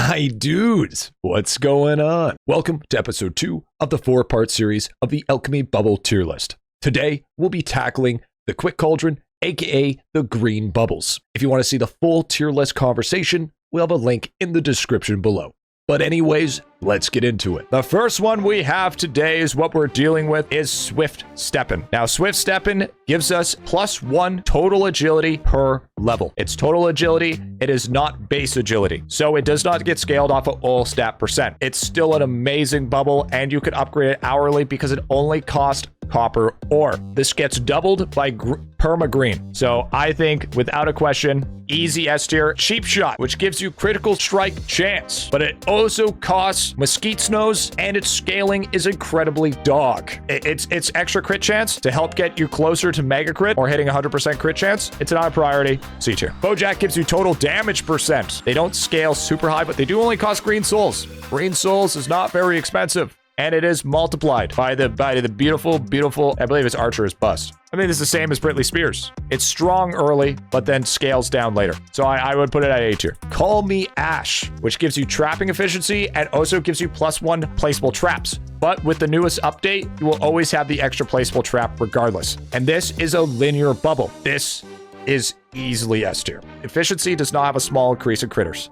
My dudes, what's going on? Welcome to episode 2 of the 4-part series of the Alchemy Bubble tier list. Today, we'll be tackling the Quick Cauldron, aka the green bubbles. If you want to see the full tier list conversation, we'll have a link in the description below. But anyways, let's get into it. The first one we have today is what we're dealing with is Swift Steppin'. Now, Swift Steppin' gives us +1 total agility per level. It's total agility. It is not base agility. So it does not get scaled off of all stat percent. It's still an amazing bubble, and you can upgrade it hourly because it only costs copper ore. This gets doubled by perma green. So I think without a question, easy S tier. Cheap shot, which gives you critical strike chance, but it also costs mesquite snows, and its scaling is incredibly dog. It's extra crit chance to help get you closer to mega crit or hitting 100% crit chance. It's not a priority. C tier. Bojack gives you total damage percent. They don't scale super high, but they do only cost green souls. Green souls is not very expensive. And it is multiplied by the beautiful, I believe it's Archer's bust. I mean, it's the same as Britley Spears. It's strong early, but then scales down later. So I would put it at A tier. Call Me Ash, which gives you trapping efficiency and also gives you +1 placeable traps. But with the newest update, you will always have the extra placeable trap regardless. And this is a linear bubble. This is easily S tier. Efficiency does not have a small increase in critters.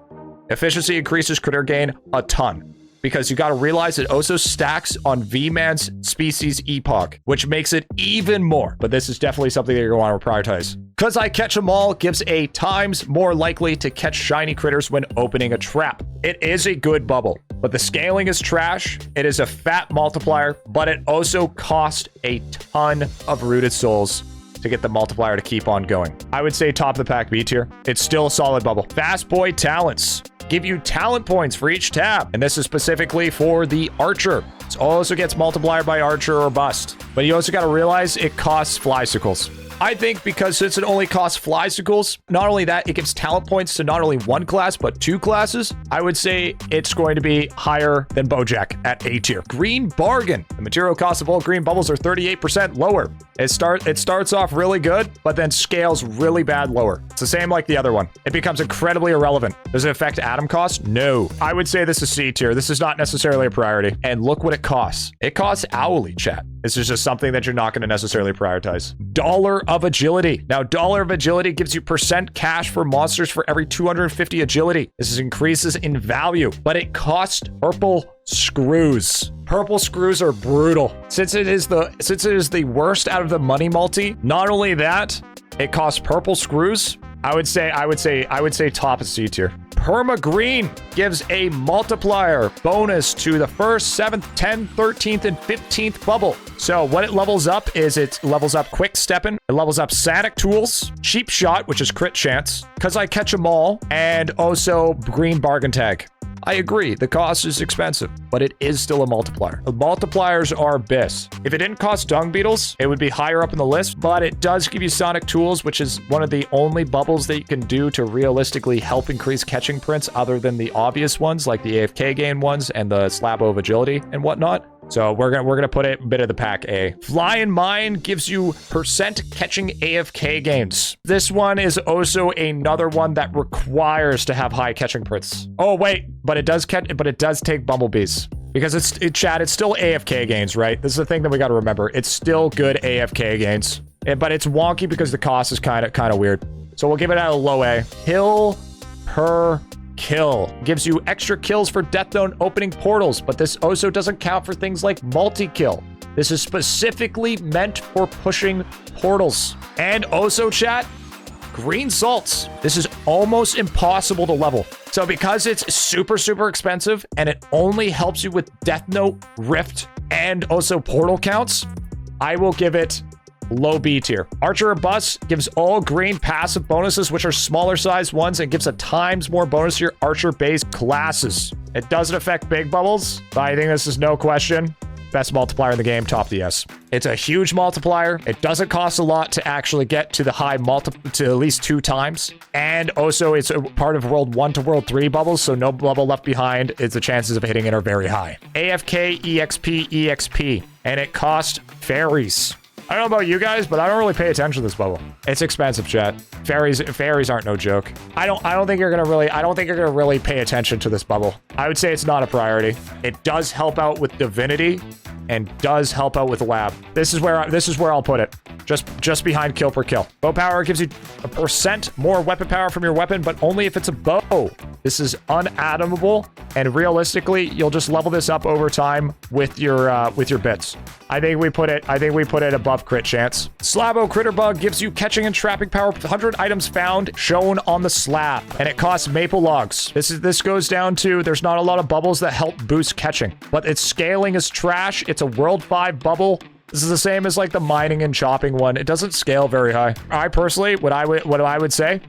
Efficiency increases critter gain a ton, because you got to realize it also stacks on V-Man's species epoch, which makes it even more. But this is definitely something that you're going to want to prioritize. Because I Catch 'Em All gives a times more likely to catch shiny critters when opening a trap. It is a good bubble, but the scaling is trash. It is a fat multiplier, but it also costs a ton of rooted souls to get the multiplier to keep on going. I would say top of the pack B tier. It's still a solid bubble. Fast Boy Talents give you talent points for each tab, and this is specifically for the Archer. It also gets multiplier by Archer or bust, but you also got to realize it costs Flysicles. I think because since it only costs Flysicles, not only that, it gives talent points to not only one class, but 2 classes. I would say it's going to be higher than Bojack at A tier. Green Bargain. The material cost of all green bubbles are 38% lower. It starts off really good, but then scales really bad lower. It's the same like the other one. It becomes incredibly irrelevant. Does it affect atom cost? No. I would say this is C tier. This is not necessarily a priority. And look what it costs. It costs hourly, chat. This is just something that you're not going to necessarily prioritize. Dollar of Agility. Now, Dollar of Agility gives you % cash for monsters for every 250 agility. This is increases in value, but it costs purple screws. Purple screws are brutal. Since it is the worst out of the money multi, not only that, it costs purple screws. I would say top of C tier. Perma Green gives a multiplier bonus to the 1st, 7th, 10th, 13th, and 15th bubble. So what it levels up is it levels up Quick Steppin', it levels up Sonic Tools, Cheap Shot, which is crit chance, Because I Catch 'Em All, and also Green Bargain Tag. I agree, the cost is expensive, but it is still a multiplier. The multipliers are BIS. If it didn't cost Dung Beetles, it would be higher up in the list, but it does give you Sonic Tools, which is one of the only bubbles that you can do to realistically help increase catching prints other than the obvious ones, like the AFK gain ones and the Slabo of Agility and whatnot. So we're gonna put it bit of the pack A. Flying Mine gives you % catching AFK gains. This one is also another one that requires to have high catching prints. Oh wait, but it does take bumblebees. Because it's still AFK gains, right? This is the thing that we got to remember. It's still good AFK gains, but it's wonky because the cost is kind of weird. So we'll give it out a low A. Kill per kill gives you extra kills for Death Zone opening portals, but this also doesn't count for things like multi-kill. This is specifically meant for pushing portals. And also, chat, green salts. This is almost impossible to level. So because it's super expensive and it only helps you with Death Note, Rift, and also portal counts, I will give it low B tier. Archer or Bus gives all green passive bonuses, which are smaller size ones, and gives a times more bonus to your Archer base classes. It doesn't affect big bubbles, but I think this is no question best multiplier in the game, top the S. It's a huge multiplier. It doesn't cost a lot to actually get to the high to at least 2 times. And also it's a part of World 1 to World 3 bubbles, so no bubble left behind. The chances of hitting it are very high. AFK, EXP, EXP. And it costs fairies. I don't know about you guys, but I don't really pay attention to this bubble. It's expensive, chat. Fairies aren't no joke. I don't think you're gonna really pay attention to this bubble. I would say it's not a priority. It does help out with divinity and does help out with lab. This is where I'll put it. Just behind kill per kill. Bow power gives you a % more weapon power from your weapon, but only if it's a bow. This is unatomable, and realistically, you'll just level this up over time with your bits. I think we put it above crit chance. Slabo Critter Bug gives you catching and trapping power. 100 items found shown on the slab, and it costs maple logs. This goes down to there's not a lot of bubbles that help boost catching, but its scaling is trash. It's a World 5 bubble. This is the same as like the mining and chopping one. It doesn't scale very high. I personally, what I would say,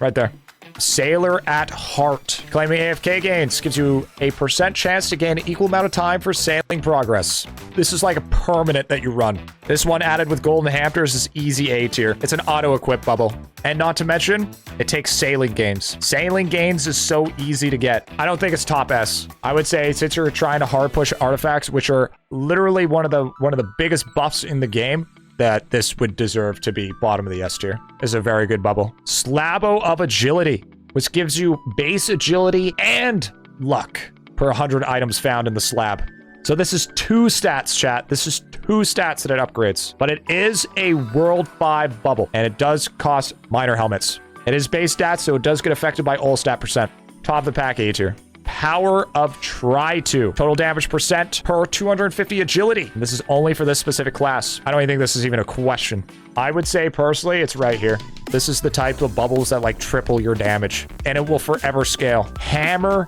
right there. Sailor at Heart. Claiming AFK gains gives you a % chance to gain an equal amount of time for sailing progress. This is like a permanent that you run. This one added with golden hampers is easy A tier. It's an auto-equip bubble. And not to mention, it takes sailing gains. Sailing gains is so easy to get. I don't think it's top S. I would say since you're trying to hard push artifacts, which are literally one of the biggest buffs in the game, that this would deserve to be bottom of the S tier. Is a very good bubble. Slabo of Agility, which gives you base agility and luck per 100 items found in the slab. So this is 2 stats, chat. This is 2 stats that it upgrades. But it is a World 5 bubble, and it does cost minor helmets. It is base stats, so it does get affected by all stat %. Top of the pack A tier. Power of Try-To. Total damage % per 250 agility. And this is only for this specific class. I don't even think this is even a question. I would say personally, it's right here. This is the type of bubbles that like triple your damage, and it will forever scale. Hammer.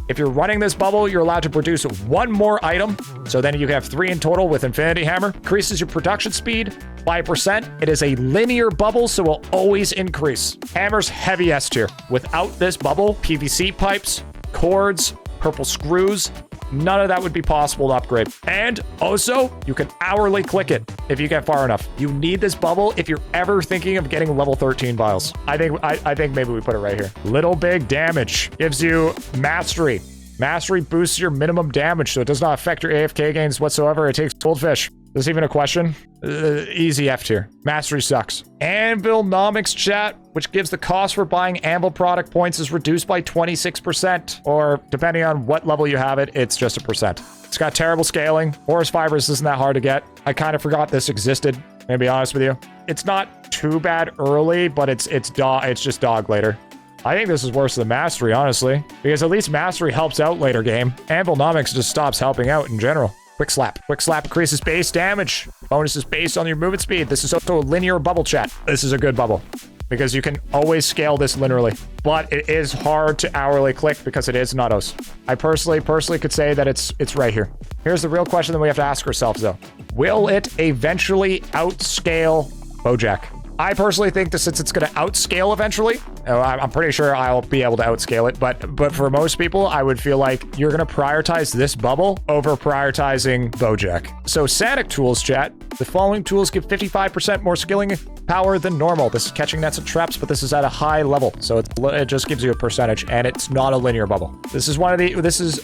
If you're running this bubble, you're allowed to produce 1 more item. So then you can have 3 in total with Infinity Hammer. Increases your production speed by %. It is a linear bubble, so it will always increase. Hammer's heavy S tier. Without this bubble, PVC pipes, cords, purple screws, none of that would be possible to upgrade. And also, you can hourly click it if you get far enough. You need this bubble if you're ever thinking of getting level 13 vials. I think maybe we put it right here. Little Big Damage gives you Mastery. Mastery boosts your minimum damage, so it does not affect your AFK gains whatsoever. It takes goldfish. Is this even a question? Easy F tier. Mastery sucks. Anvilnomics, chat, which gives the cost for buying Anvil product points is reduced by 26%. Or depending on what level you have it, it's just a %. It's got terrible scaling. Horse fibers isn't that hard to get. I kind of forgot this existed, to be honest with you. It's not too bad early, but it's just dog later. I think this is worse than Mastery, honestly, because at least Mastery helps out later game. Anvilnomics just stops helping out in general. Quick Slap. Quick Slap increases base damage. Bonus is based on your movement speed. This is also a linear bubble, chat. This is a good bubble because you can always scale this linearly, but it is hard to hourly click because it is Nautos. I personally could say that it's right here. Here's the real question that we have to ask ourselves though. Will it eventually outscale Bojack? I personally think that since it's going to outscale eventually, I'm pretty sure I'll be able to outscale it, but for most people, I would feel like you're going to prioritize this bubble over prioritizing Bojack. So Sanic tools, chat. The following tools give 55% more skilling power than normal. This is catching nets and traps, but this is at a high level, so it just gives you a percentage, and it's not a linear bubble. This is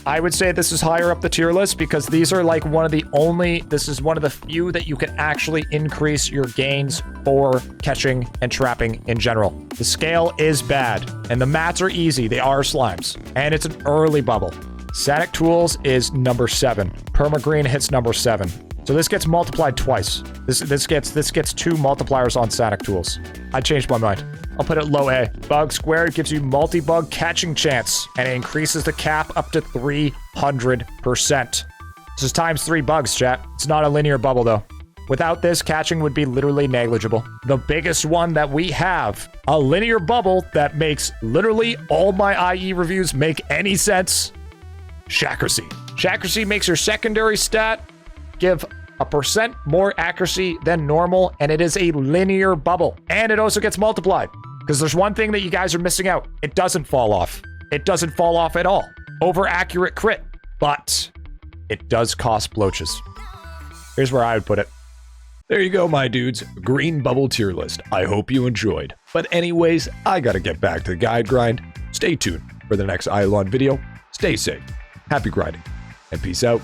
I would say this is higher up the tier list because these are like this is one of the few that you can actually increase your gains for catching and trapping in general. The scale is bad, and the mats are easy. They are slimes, and it's an early bubble. Sanic tools is number 7. Permagreen hits number 7. So this gets multiplied twice. This gets 2 multipliers on Sanic tools. I changed my mind. I'll put it low A. Bug squared gives you multi-bug catching chance, and it increases the cap up to 300%. This is times 3 bugs, chat. It's not a linear bubble though. Without this, catching would be literally negligible. The biggest one that we have, a linear bubble that makes literally all my IE reviews make any sense. Shakracy. Shakracy makes your secondary stat give a % more accuracy than normal, and it is a linear bubble. And it also gets multiplied. Because there's one thing that you guys are missing out. It doesn't fall off. It doesn't fall off at all. Over accurate crit. But it does cost bloaches. Here's where I would put it. There you go, my dudes. Green bubble tier list. I hope you enjoyed. But anyways, I gotta get back to the guide grind. Stay tuned for the next IdleOn video. Stay safe. Happy grinding. And peace out.